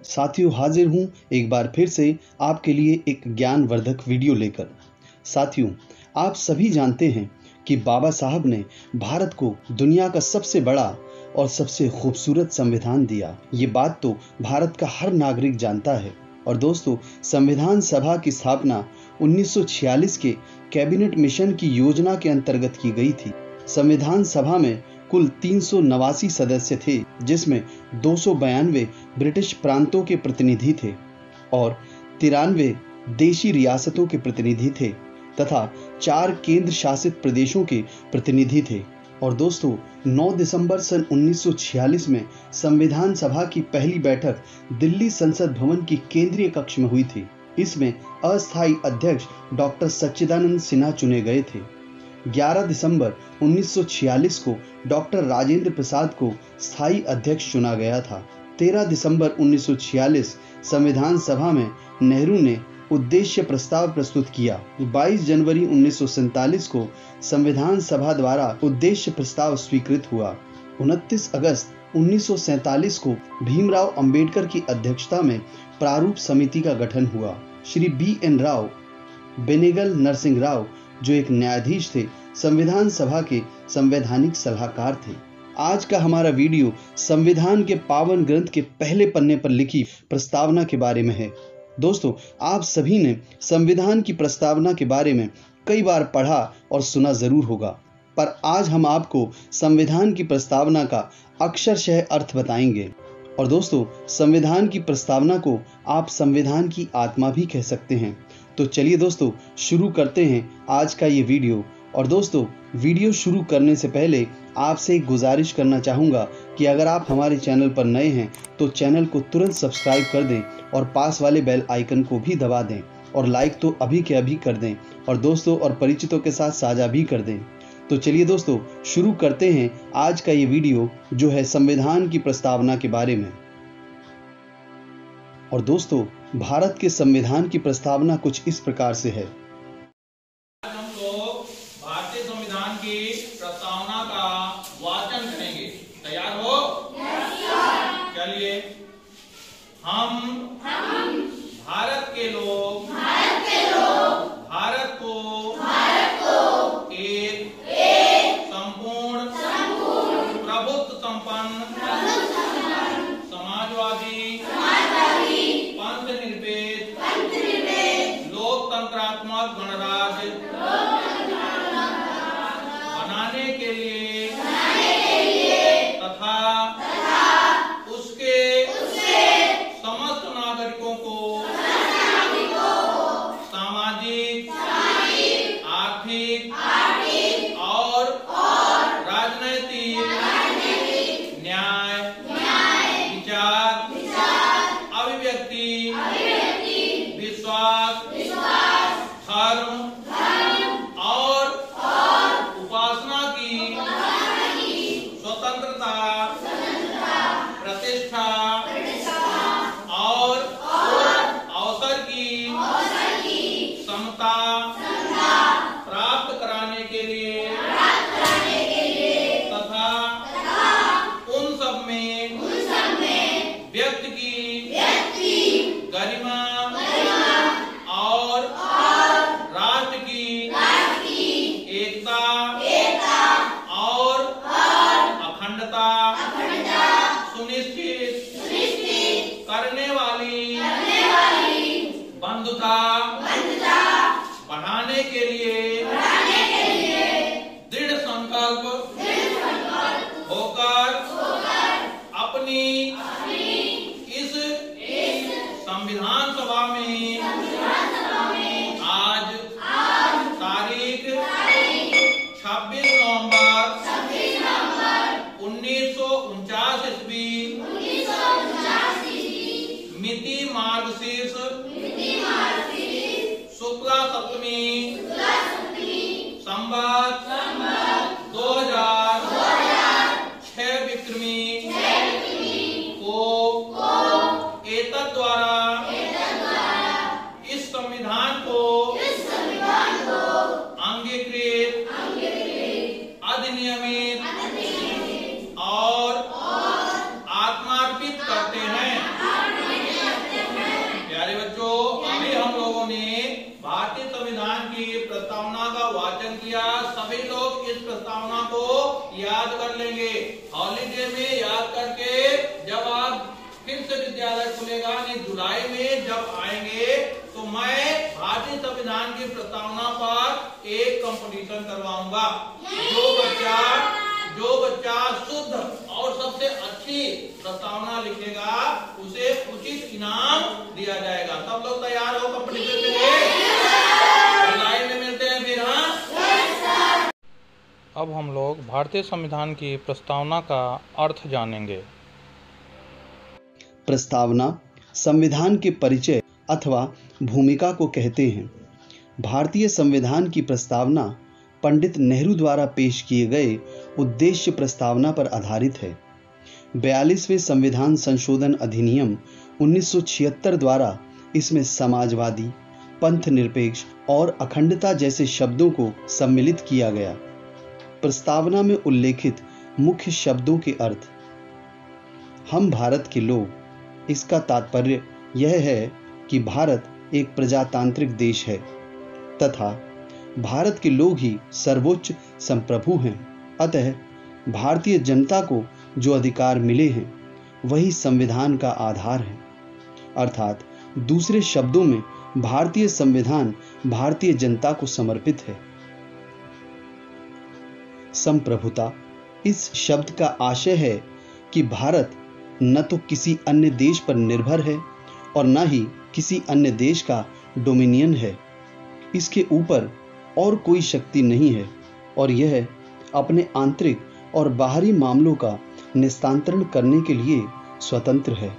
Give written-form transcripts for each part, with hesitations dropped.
साथियों, हाजिर हूँ एक बार फिर से आपके लिए एक ज्ञानवर्धक वीडियो लेकर। साथियों, आप सभी जानते हैं कि बाबा साहब ने भारत को दुनिया का सबसे बड़ा और सबसे खूबसूरत संविधान दिया। ये बात तो भारत का हर नागरिक जानता है। और दोस्तों, संविधान सभा की स्थापना 1946 के कैबिनेट मिशन की योजना के अंतर्गत की गई थी। संविधान सभा में कुल 389 सदस्य थे, जिसमें 292 ब्रिटिश प्रांतों के प्रतिनिधि थे और 93 देशी रियासतों के प्रतिनिधि थे तथा 4 केंद्र शासित प्रदेशों के प्रतिनिधि थे। और दोस्तों, 9 दिसंबर सन 1946 में संविधान सभा की पहली बैठक दिल्ली संसद भवन की केंद्रीय कक्ष में हुई थी। इसमें अस्थायी अध्यक्ष डॉक्टर सच्चिदानंद सिन्हा चुने गए थे। 11 दिसंबर 1946 को डॉक्टर राजेंद्र प्रसाद को स्थायी अध्यक्ष चुना गया था। 13 दिसंबर 1946 संविधान सभा में नेहरू ने उद्देश्य प्रस्ताव प्रस्तुत किया। 22 जनवरी 1947 को संविधान सभा द्वारा उद्देश्य प्रस्ताव स्वीकृत हुआ। 29 अगस्त 1947 को भीमराव अंबेडकर की अध्यक्षता में प्रारूप समिति का गठन हुआ। श्री B.N. राव, बेनेगल नरसिंह राव, जो एक न्यायाधीश थे, संविधान सभा के संवैधानिक सलाहकार थे। आज का हमारा वीडियो संविधान के पावन ग्रंथ के पहले पन्ने पर लिखी प्रस्तावना के बारे में है। दोस्तों, आप सभी ने संविधान की प्रस्तावना के बारे में कई बार पढ़ा और सुना जरूर होगा, पर आज हम आपको संविधान की प्रस्तावना का अक्षरशः अर्थ बताएंगे। और दोस्तों, संविधान की प्रस्तावना को आप संविधान की आत्मा भी कह सकते हैं। तो चलिए दोस्तों, शुरू करते हैं आज का ये वीडियो। और दोस्तों, वीडियो शुरू करने से पहले आपसे एक गुजारिश करना चाहूँगा कि अगर आप हमारे चैनल पर नए हैं तो चैनल को तुरंत सब्सक्राइब कर दें और पास वाले बेल आइकन को भी दबा दें और लाइक तो अभी के अभी कर दें और दोस्तों और परिचितों के साथ साझा भी कर दें। तो चलिए दोस्तों, शुरू करते हैं आज का ये वीडियो, जो है संविधान की प्रस्तावना के बारे में। और दोस्तों, भारत के संविधान की प्रस्तावना कुछ इस प्रकार से है। हम लोग भारतीय संविधान की प्रस्तावना का वाचन करेंगे। तैयार हो? चलिए। हम भारत के लोग भारत को एक संपूर्ण प्रभुत्व संपन्न समाजवादी पंथ निरपेक्ष लोकतंत्रात्मक गणराज्य बनाने के लिए तथा उसके समस्त नागरिकों को सामाजिक, आर्थिक और राजनैतिक न्याय, विचार, अभिव्यक्ति, विश्वास, धर्म और उपासना की स्वतंत्रता, प्रतिष्ठा और अवसर की समता प्राप्त कराने के लिए तथा उन सब में व्यक्ति की गरिमा और राष्ट्र की एकता और अखंडता सुनिश्चित करने वाली बंधुता बढ़ाने के लिए दृढ़ संकल्प होकर अपनी इस संविधान सभा में आज तारीख 26 नवंबर 1949 ईस्वी मिति मार्गशीर्ष शुक्ला सप्तमी संवत 2006 विक्रमी को एतद् द्वारा इस संविधान को अंगीकृत, अधिनियमित और आत्मार्पित करते हैं। वाचन किया, सभी लोग इस प्रस्तावना को याद कर लेंगे। हॉलीडे में याद करके जब आप फिर से विद्यालय खुलेगा यानी जुलाई में जब आएंगे तो मैं भारतीय संविधान की प्रस्तावना पर एक कंपटीशन करवाऊंगा। जो बच्चा शुद्ध और सबसे अच्छी प्रस्तावना लिखेगा उसे उचित इनाम दिया जाएगा। सब लोग तैयार हो कंपटीशन के लिए? जुलाई में मिलते हैं फिर। हाँ, अब हम लोग भारतीय संविधान की प्रस्तावना का अर्थ जानेंगे। प्रस्तावना संविधान के परिचय अथवा भूमिका को कहते हैं। भारतीय संविधान की प्रस्तावना पंडित नेहरू द्वारा पेश किए गए उद्देश्य प्रस्तावना पर आधारित है। 42वें संविधान संशोधन अधिनियम 1976 द्वारा इसमें समाजवादी, पंथ निरपेक्ष और अखंडता जैसे शब्दों को सम्मिलित किया गया। प्रस्तावना में उल्लेखित मुख्य शब्दों के अर्थ: हम भारत के लोग। इसका तात्पर्य यह है कि भारत एक प्रजातांत्रिक देश है तथा भारत के लोग ही सर्वोच्च संप्रभु हैं। अतः भारतीय जनता को जो अधिकार मिले हैं वही संविधान का आधार है। अर्थात दूसरे शब्दों में भारतीय संविधान भारतीय जनता को समर्पित है। संप्रभुता इस शब्द का आशय है कि भारत न तो किसी अन्य देश पर निर्भर है और न ही किसी अन्य देश का डोमिनियन है। इसके ऊपर और कोई शक्ति नहीं है और यह अपने आंतरिक और बाहरी मामलों का निस्तांतरण करने के लिए स्वतंत्र है।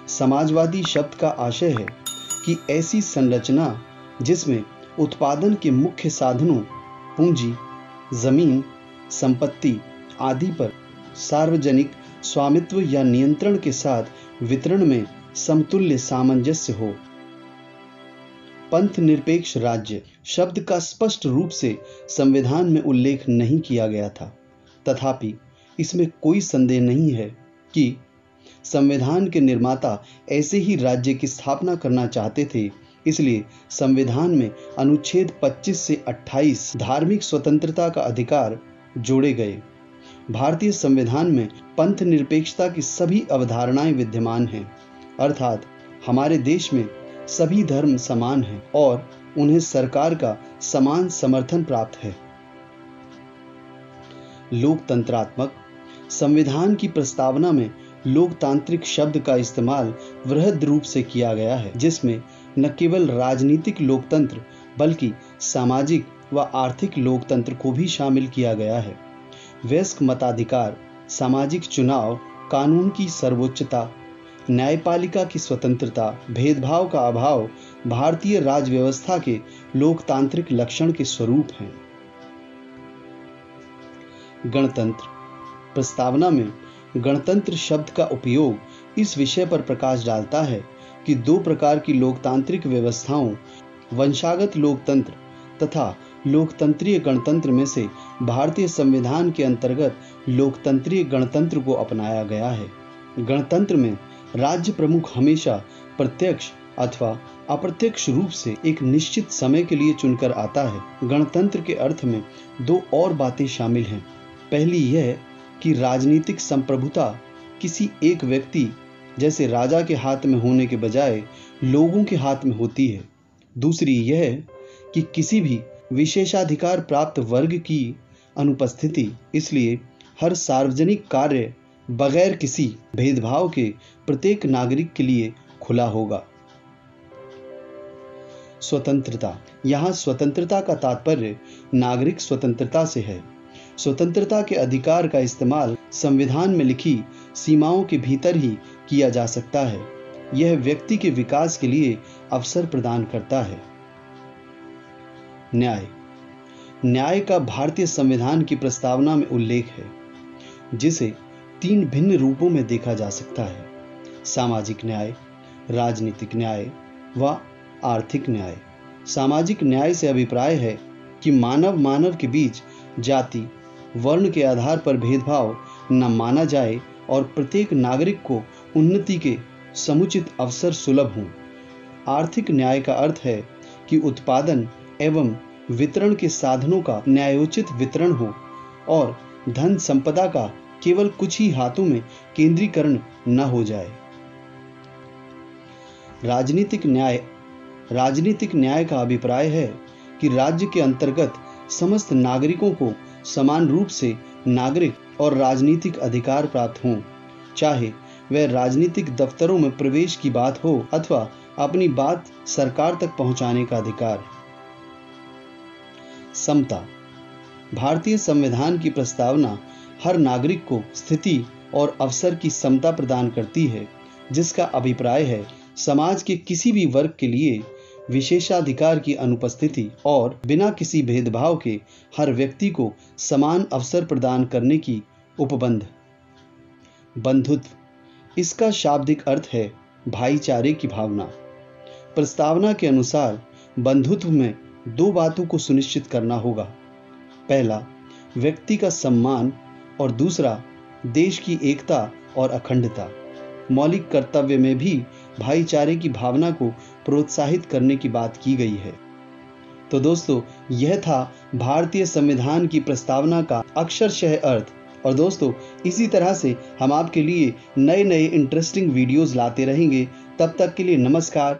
समाजवादी शब्द का आशय है कि ऐसी संरचना जिसमें उत्पादन के मुख्य साधनों पूंजी, जमीन, संपत्ति आदि पर सार्वजनिक स्वामित्व या नियंत्रण के साथ वितरण में समतुल्य सामंजस्य हो। पंथ निरपेक्ष राज्य शब्द का स्पष्ट रूप से संविधान में उल्लेख नहीं किया गया था, तथापि इसमें कोई संदेह नहीं है कि संविधान के निर्माता ऐसे ही राज्य की स्थापना करना चाहते थे। इसलिए संविधान में अनुच्छेद 25 से 28 धार्मिक स्वतंत्रता का अधिकार जोड़े गए। भारतीय संविधान में पंथ निरपेक्षता की सभी अवधारणाएं विद्यमान हैं, अर्थात हमारे देश में सभी धर्म समान हैं और उन्हें सरकार का समान समर्थन प्राप्त है। लोकतंत्रात्मक संविधान की प्रस्तावना में लोकतांत्रिक शब्द का इस्तेमाल वृहद रूप से किया गया है, जिसमें न केवल राजनीतिक लोकतंत्र बल्कि सामाजिक व आर्थिक लोकतंत्र को भी शामिल किया गया है। वयस्क मताधिकार, सामाजिक चुनाव, कानून की सर्वोच्चता, न्यायपालिका की स्वतंत्रता, भेदभाव का अभाव भारतीय राज व्यवस्था के लोकतांत्रिक लक्षण के स्वरूप हैं। गणतंत्र प्रस्तावना में गणतंत्र शब्द का उपयोग इस विषय पर प्रकाश डालता है कि दो प्रकार की लोकतांत्रिक व्यवस्थाओं, वंशागत लोकतंत्र तथा लोकतंत्रीय गणतंत्र में से भारतीय संविधान के अंतर्गत लोकतंत्रीय गणतंत्र को अपनाया गया है। गणतंत्र में राज्य प्रमुख हमेशा प्रत्यक्ष अथवा अप्रत्यक्ष रूप से एक निश्चित समय के लिए चुनकर आता है। गणतंत्र के अर्थ में दो और बातें शामिल हैं। पहली यह कि राजनीतिक संप्रभुता किसी एक व्यक्ति जैसे राजा के हाथ में होने के बजाय लोगों के हाथ में होती है। दूसरी यह कि किसी भी विशेषाधिकार प्राप्त वर्ग की अनुपस्थिति, इसलिए हर सार्वजनिक कार्य बगैर किसी भेदभाव के प्रत्येक नागरिक के लिए खुला होगा। स्वतंत्रता, यहाँ स्वतंत्रता का तात्पर्य नागरिक स्वतंत्रता से है। स्वतंत्रता के अधिकार का इस्तेमाल संविधान में लिखी सीमाओं के भीतर ही किया जा सकता है। यह व्यक्ति के विकास के लिए अवसर प्रदान करता है। न्याय का भारतीय संविधान की प्रस्तावना में उल्लेख है, जिसे तीन भिन्न रूपों में देखा जा सकता है: सामाजिक न्याय, राजनीतिक न्याय व आर्थिक न्याय। सामाजिक न्याय से अभिप्राय है कि मानव के बीच जाति, वर्ण के आधार पर भेदभाव न माना जाए और प्रत्येक नागरिक को उन्नति के समुचित अवसर सुलभ हों। आर्थिक न्याय का अर्थ है कि उत्पादन एवं वितरण के साधनों का न्यायोचित वितरण हो और धन संपदा का केवल कुछ ही हाथों में केंद्रीकरण न हो जाए। राजनीतिक न्याय का अभिप्राय है कि राज्य के अंतर्गत समस्त नागरिकों को समान रूप से नागरिक और राजनीतिक अधिकार प्राप्त हों, चाहे वह राजनीतिक दफ्तरों में प्रवेश की बात हो अथवा अपनी बात सरकार तक पहुंचाने का अधिकार। समता। भारतीय संविधान की प्रस्तावना हर नागरिक को स्थिति और अवसर की समता प्रदान करती है, जिसका अभिप्राय है समाज के किसी भी वर्ग के लिए विशेषाधिकार की अनुपस्थिति और बिना किसी भेदभाव के हर व्यक्ति को समान अवसर प्रदान करने की उपबंध। बंधुत्व। इसका शाब्दिक अर्थ है भाईचारे की भावना। प्रस्तावना के अनुसार बंधुत्व में दो बातों को सुनिश्चित करना होगा। पहला, व्यक्ति का सम्मान और दूसरा, देश की एकता और अखंडता। मौलिक कर्तव्य में भी भाईचारे की भावना को प्रोत्साहित करने की बात की गई है। तो दोस्तों, यह था भारतीय संविधान की प्रस्तावना का अक्षरशः अर्थ। और दोस्तों, इसी तरह से हम आपके लिए नए नए इंटरेस्टिंग वीडियोस लाते रहेंगे। तब तक के लिए नमस्कार।